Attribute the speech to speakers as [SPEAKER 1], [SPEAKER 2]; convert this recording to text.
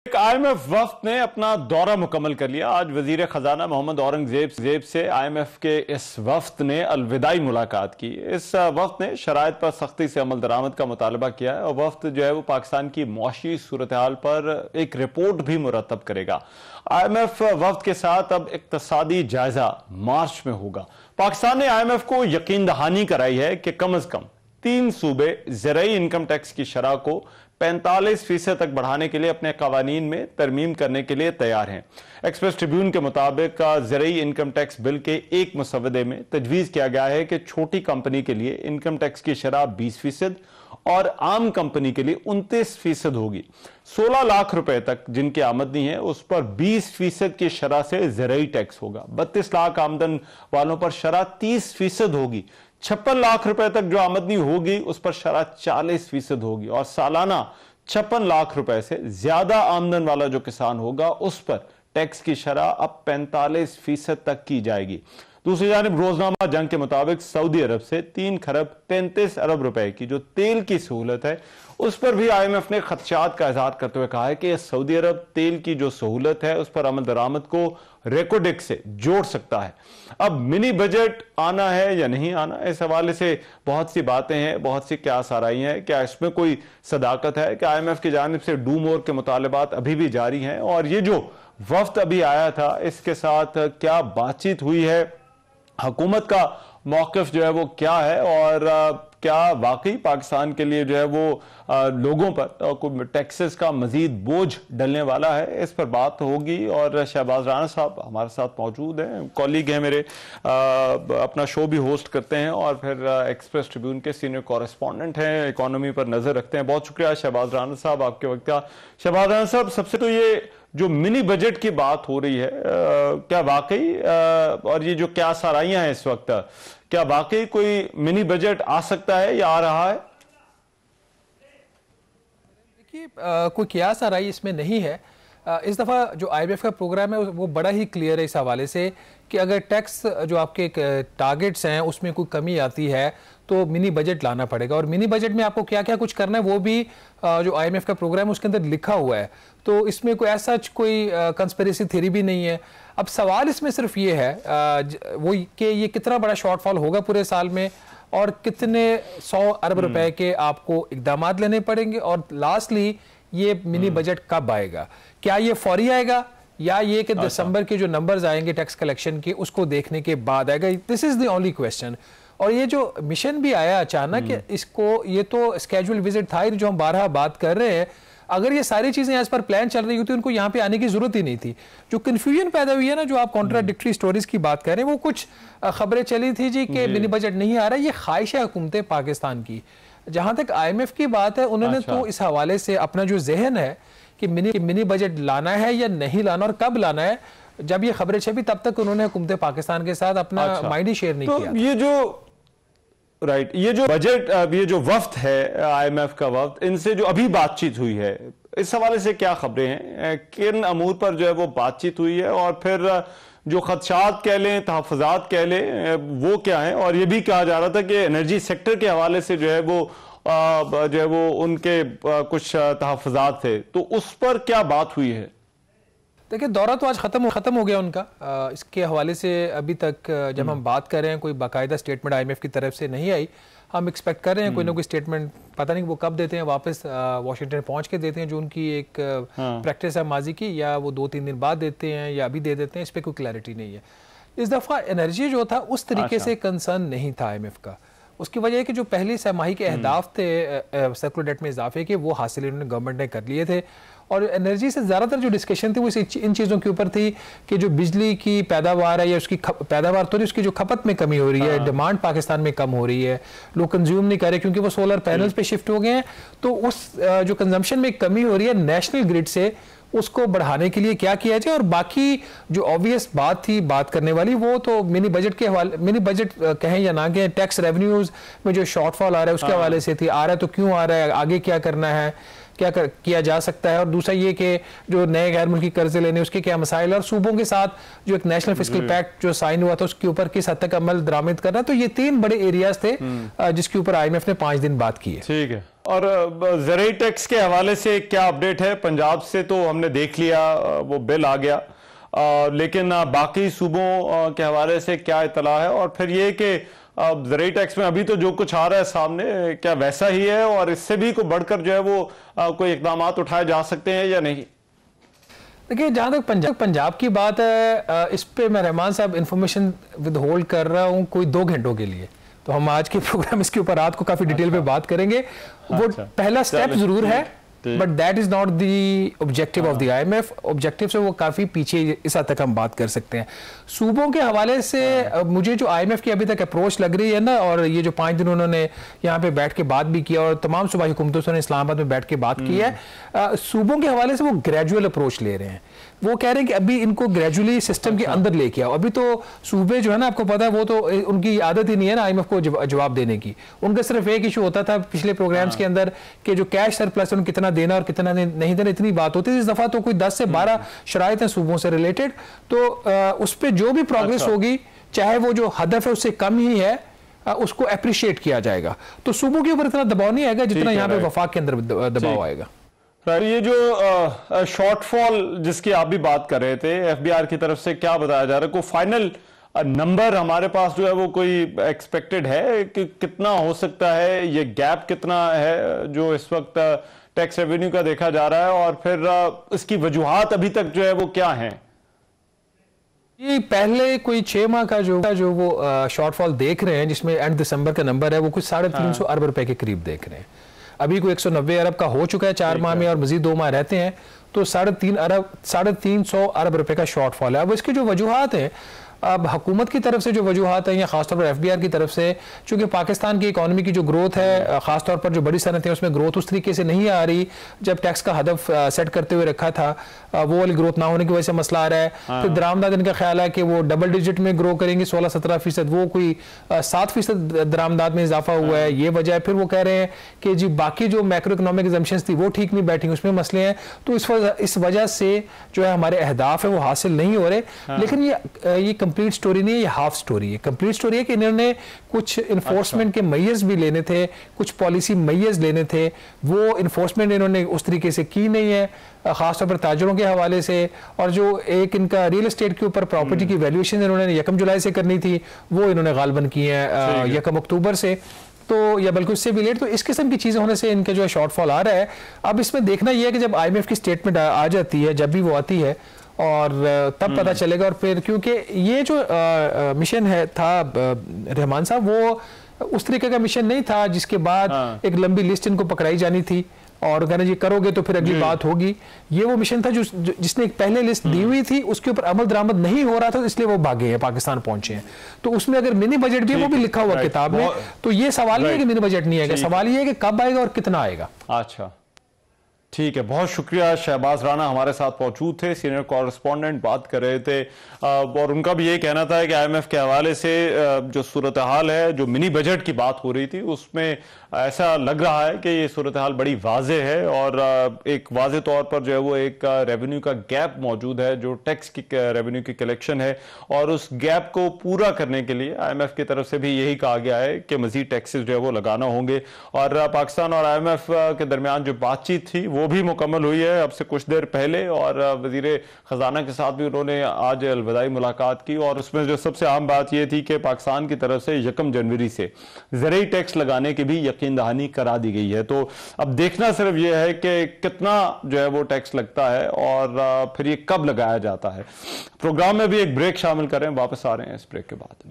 [SPEAKER 1] IMF वफ्द ने अपना दौरा मुकम्मल कर लिया। आज वजीर खजाना मोहम्मद औरंगजेब से IMF के इस वफ्द ने अलविदाई मुलाकात की। इस वफ्द ने शराइत पर सख्ती से अमल दरामद का मुतालबा किया है और वफ्द जो है वो पाकिस्तान की मुआशी सूरत हाल पर एक रिपोर्ट भी मुरतब करेगा। IMF वफ्द के साथ अब इक्तसादी जायजा मार्च में होगा। पाकिस्तान ने IMF को यकीन दहानी कराई है कि कम अज कम 3 सूबे ज़राई इनकम टैक्स की शरह को 45% तक बढ़ाने के लिए अपने कवानीन में तरमीम करने के लिए तैयार हैं। एक्सप्रेस ट्रिब्यून के मुताबिक ज़राई इनकम टैक्स बिल के एक मसवदे में तजवीज़ किया गया है कि छोटी कंपनी के लिए इनकम टैक्स की शरह 20% और आम कंपनी के लिए 29% होगी। 16 लाख रुपए तक जिनकी आमदनी है उस पर 20% की शरह से ज़राई टैक्स होगा। 32 लाख आमदन वालों पर शरह 30% होगी। 56 लाख रुपए तक जो आमदनी होगी उस पर शरह 40% होगी और सालाना 56 लाख रुपए से ज्यादा आमदन वाला जो किसान होगा उस पर टैक्स की शरह अब 45% तक की जाएगी। दूसरी जानिब रोजनामा जंग के मुताबिक सऊदी अरब से 3 खरब 35 अरब रुपए की जो तेल की सहूलत है उस पर भी IMF ने खदशात का इजहार करते हुए कहा है कि सऊदी अरब तेल की जो सहूलत है उस पर अमल दरामद को रेकोडेक से जोड़ सकता है। अब मिनी बजट आना है या नहीं आना, इस हवाले से बहुत सी बातें हैं, बहुत सी क्यास आ रही हैं। क्या इसमें कोई सदाकत है कि IMF की जानिब से डू मोर के मुतालबात अभी भी जारी हैं और ये जो वफ्द अभी आया था इसके साथ क्या बातचीत हुई है, हुकूमत का मौक़िफ़ जो है वो क्या है और क्या वाकई पाकिस्तान के लिए जो है वो लोगों पर टैक्सेस का मजीद बोझ डलने वाला है, इस पर बात होगी। और शहबाज राना साहब हमारे साथ मौजूद हैं, कॉलीग हैं मेरे, अपना शो भी होस्ट करते हैं और फिर एक्सप्रेस ट्रिब्यून के सीनियर कॉरेस्पॉन्डेंट हैं, इकोनॉमी पर नजर रखते हैं। बहुत शुक्रिया शहबाज राना साहब आपके वक्त का। शहबाज राना साहब, सबसे तो ये जो मिनी बजट की बात हो रही है, क्या वाकई और ये जो क्या सराहियां हैं इस वक्त, क्या वाकई कोई मिनी बजट आ सकता है या आ रहा है?
[SPEAKER 2] देखिए, कोई क्या सराही इसमें नहीं है। इस दफ़ा जो IMF का प्रोग्राम है वो बड़ा ही क्लियर है इस हवाले से कि अगर टैक्स जो आपके टारगेट्स हैं उसमें कोई कमी आती है तो मिनी बजट लाना पड़ेगा और मिनी बजट में आपको क्या क्या कुछ करना है वो भी जो IMF का प्रोग्राम है उसके अंदर लिखा हुआ है। तो इसमें कोई ऐसा कोई कंस्पिरेसी थ्योरी भी नहीं है। अब सवाल इसमें सिर्फ ये है वो कि ये कितना बड़ा शॉर्टफॉल होगा पूरे साल में और कितने 100 अरब रुपए के आपको इकदाम लेने पड़ेंगे और लास्टली ये मिनी बजट कब आएगा। क्या ये फौरी आएगा या ये कि दिसंबर के जो नंबर्स आएंगे टैक्स कलेक्शन के उसको देखने के बाद आएगा? This is the only question. और ये जो मिशन भी आया अचानक, इसको ये तो स्केड्यूल विजिट था जो हम 12 बात कर रहे हैं। अगर ये सारी चीजें एज पर प्लान चल रही होती उनको यहाँ पे आने की जरूरत ही नहीं थी। जो कंफ्यूजन पैदा हुई है ना, जो आप कॉन्ट्राडिक्टरी स्टोरीज की बात कर रहे हैं, वो कुछ खबरें चली थी जी कि मिनी बजट नहीं आ रहा। ये ख्वाहिश है हुकूमत पाकिस्तान की। जहां तक IMF की बात है, उन्होंने तो इस हवाले से अपना जो जहन है कि मिनी बजट लाना है या नहीं लाना और कब लाना है, जब ये खबरें छपी तब तक उन्होंने हुकूमत पाकिस्तान के साथ अपना माइंड ही शेयर नहीं किया।
[SPEAKER 1] ये जो ये जो बजट, ये जो वफ्द है IMF का वफ्द, इनसे जो अभी बातचीत हुई है इस हवाले से क्या खबरें हैं, किन अमूर पर जो है वो बातचीत हुई है और फिर जो खदशात कह लें, तहफ़्फ़ुज़ात कह लें, वो क्या है? और ये भी कहा जा रहा था कि एनर्जी सेक्टर के हवाले से जो है वो उनके कुछ तहफ़्फ़ुज़ात थे, तो उस पर क्या बात हुई है?
[SPEAKER 2] देखिए, दौरा तो आज खत्म हो गया उनका। इसके हवाले से अभी तक जब हम बात कर रहे हैं कोई बाकायदा स्टेटमेंट IMF की तरफ से नहीं आई। हम एक्सपेक्ट कर रहे हैं कोई ना कोई स्टेटमेंट, पता नहीं वो कब देते हैं, वापस वाशिंगटन पहुंच के देते हैं जो उनकी एक प्रैक्टिस है माजी की, या वो 2-3 दिन बाद देते हैं या अभी दे देते हैं, इस पर कोई क्लैरिटी नहीं है। इस दफ़ा एनर्जी जो था उस तरीके से कंसर्न नहीं था IMF का। उसकी वजह है कि जो पहली छमाही के अहदाफ थे सर्कुलर डेट में इजाफे के, वो हासिल इन्होंने गवर्नमेंट ने कर लिए थे। और एनर्जी से ज़्यादातर जो डिस्कशन थी वो इन चीज़ों के ऊपर थी कि जो बिजली की पैदावार है या उसकी पैदावार तो नहीं, उसकी जो खपत में कमी हो रही है, डिमांड पाकिस्तान में कम हो रही है, लोग कंज्यूम नहीं कर रहे क्योंकि वो सोलर पैनल्स पे शिफ्ट हो गए हैं। तो उस जो कंजम्पशन में कमी हो रही है नेशनल ग्रिड से, उसको बढ़ाने के लिए क्या किया जाए। और बाकी जो ऑब्वियस बात थी बात करने वाली, वो तो मिनी बजट के हवाले, मिनी बजट कहें या ना कहें, टैक्स रेवेन्यूज में जो शॉर्टफॉल आ रहा है उसके हवाले से थी। आ रहा है तो क्यों आ रहा है, आगे क्या करना है, क्या किया जा सकता है। और दूसरा ये कि जो नए गैर मुल्की कर्जे लेने उसके क्या मसाइल, और सूबों के साथ जो एक नेशनल फिस्कल पैक्ट जो साइन हुआ था उसके ऊपर किस हद तक अमल दरामद करना। तो ये 3 बड़े एरियाज थे जिसके ऊपर IMF ने 5 दिन बात की है।
[SPEAKER 1] ठीक है। और ज़राई टैक्स के हवाले से क्या अपडेट है? पंजाब से तो हमने देख लिया, वो बिल आ गया, लेकिन बाकी सूबों के हवाले से क्या इतला है? और फिर ये कि ज़राई टैक्स में अभी तो जो कुछ आ रहा है सामने, क्या वैसा ही है और इससे भी को बढ़कर जो है वो कोई इकदाम उठाए जा सकते हैं या नहीं?
[SPEAKER 2] देखिए, जहाँ तक पंजाब की बात है, इस पे मैं रहमान साहब इंफॉर्मेशन विद होल्ड कर रहा हूँ कोई 2 घंटों के लिए। तो हम आज के प्रोग्राम इसके ऊपर रात को काफी डिटेल पे बात करेंगे। वो पहला स्टेप जरूर है, but that is not the objective of the IMF. Objective से वो काफी पीछे, इस हद तक हम बात कर सकते हैं। सूबों के हवाले से मुझे जो आईएमएफ की अभी तक अप्रोच लग रही है ना, और ये जो 5 दिन उन्होंने यहाँ पे बैठ के बात भी किया और तमाम सूबाई हुकूमतों से इस्लामाबाद में बैठ के बात की है, सूबों के हवाले से वो ग्रेजुअल अप्रोच ले रहे हैं। वो कह रहे हैं कि अभी इनको ग्रेजुअली सिस्टम के अंदर लेके आओ। अभी तो सूबे जो है ना, आपको पता है, वो तो उनकी आदत ही नहीं है ना आईएमएफ को जवाब देने की। उनका सिर्फ एक इशू होता था पिछले प्रोग्राम्स के अंदर कि जो कैश सरप्लस उन्हें कितना देना और कितना नहीं देना, इतनी बात होती थी। इस दफा तो कोई 10 से 12 शराइत हैं सूबों से रिलेटेड, तो उस पर जो भी प्रोग्रेस होगी, चाहे वो जो हदफ है उससे कम ही है, उसको अप्रिशिएट किया जाएगा। तो सूबों के ऊपर इतना दबाव नहीं आएगा जितना यहाँ पे वफाक के अंदर दबाव आएगा।
[SPEAKER 1] ये जो शॉर्टफॉल जिसकी आप भी बात कर रहे थे एफबीआर की तरफ से, क्या बताया जा रहा है? कोई फाइनल नंबर हमारे पास जो है वो कोई एक्सपेक्टेड है कि कितना हो सकता है? ये गैप कितना है जो इस वक्त टैक्स रेवेन्यू का देखा जा रहा है, और फिर इसकी वजूहात अभी तक जो है वो क्या है?
[SPEAKER 2] ये पहले कोई 6 माह का जो वो शॉर्टफॉल देख रहे हैं, जिसमें एंड दिसंबर का नंबर है, वो कुछ 350 अरब रुपए के करीब देख रहे हैं। अभी कोई 190 अरब का हो चुका है 4 माह में, और मजीद 2 माह रहते हैं, तो 350 अरब रुपए का शॉर्टफॉल है। अब इसकी जो वजूहात है, अब हुकूमत की तरफ से जो वजूहात है, या खासतौर पर एफबीआर की तरफ से, चूंकि पाकिस्तान की इकोनॉमी की जो ग्रोथ है, खासतौर पर जो बड़ी सनतें हैं उसमें ग्रोथ उस तरीके से नहीं आ रही जब टैक्स का हदफ सेट करते हुए रखा था, वो वाली ग्रोथ ना होने की वजह से मसला आ रहा है। फिर दरामदाद, इनका ख्याल है कि वो डबल डिजिट में ग्रो करेंगे, 16-17%, वो कोई 7% दरामदाद में इजाफा हुआ है, ये वजह है। फिर वो कह रहे हैं कि जी बाकी जो मैक्रो इकोनॉमिक एजम्पशंस थी वो ठीक नहीं बैठी, उसमें मसले हैं, तो इस वजह से जो है हमारे अहदाफ है वो हासिल नहीं हो रहे। लेकिन ये कंप्लीट स्टोरी नहीं है, ये हाफ स्टोरी है। कंप्लीट स्टोरी है कि इन्होंने कुछ इन्फोर्समेंट के मैयर्स भी लेने थे, कुछ पॉलिसी मैयर्स लेने थे, वो इन्फोर्समेंट इन्होंने उस तरीके से की नहीं है, खासतौर पर ताजरों के हवाले से। और जो एक इनका रियल एस्टेट के ऊपर प्रॉपर्टी की वैल्यूएशन इन्होंने 1 जुलाई से करनी थी, वो इन्होंने गालबन की है 1 अक्टूबर से, तो या बल्कि उससे भी लेट। तो इस किस्म की चीजें होने से इनका जो है शॉर्टफॉल आ रहा है। अब इसमें देखना यह है कि जब आईएमएफ की स्टेटमेंट आ जाती है, जब भी वो आती है, और तब पता चलेगा। और फिर क्योंकि ये जो मिशन है था रहमान साहब, वो उस तरीके का मिशन नहीं था जिसके बाद एक लंबी लिस्ट इनको पकड़ाई जानी थी और कहना जी करोगे तो फिर अगली बात होगी। ये वो मिशन था जिसने एक पहले लिस्ट दी हुई थी, उसके ऊपर अमल दरामद नहीं हो रहा था, इसलिए वो भागे हैं, पाकिस्तान पहुंचे हैं। तो उसमें अगर मिनी बजट भी है, वो भी लिखा हुआ किताब में। तो ये सवाल नहीं है कि मिनी बजट नहीं आएगा, सवाल ये है कि कब आएगा और कितना आएगा।
[SPEAKER 1] अच्छा, ठीक है, बहुत शुक्रिया। शहबाज राना हमारे साथ मौजूद थे, सीनियर कॉरेस्पॉन्डेंट, बात कर रहे थे, और उनका भी ये कहना था कि आईएमएफ के हवाले से जो सूरत हाल है, जो मिनी बजट की बात हो रही थी, उसमें ऐसा लग रहा है कि ये सूरत हाल बड़ी वाज़ेह है, और एक वाज़ेह तौर पर जो है वो एक रेवेन्यू का गैप मौजूद है, जो टैक्स की रेवेन्यू की कलेक्शन है, और उस गैप को पूरा करने के लिए आईएमएफ की तरफ से भी यही कहा गया है कि मजीद टैक्सेस जो है वो लगाना होंगे। और पाकिस्तान और आईएमएफ के दरमियान जो बातचीत थी वो भी मुकम्मल हुई है अब से कुछ देर पहले, और वजीर खजाना के साथ भी उन्होंने आज अलविदाई मुलाकात की, और उसमें जो सबसे अहम बात यह थी कि पाकिस्तान की तरफ से 1 जनवरी से ज़राई टैक्स लगाने की भी यकीन दहानी करा दी गई है। तो अब देखना सिर्फ यह है कि कितना जो है वो टैक्स लगता है और फिर ये कब लगाया जाता है। प्रोग्राम में भी एक ब्रेक शामिल करें, वापस आ रहे हैं इस ब्रेक के बाद।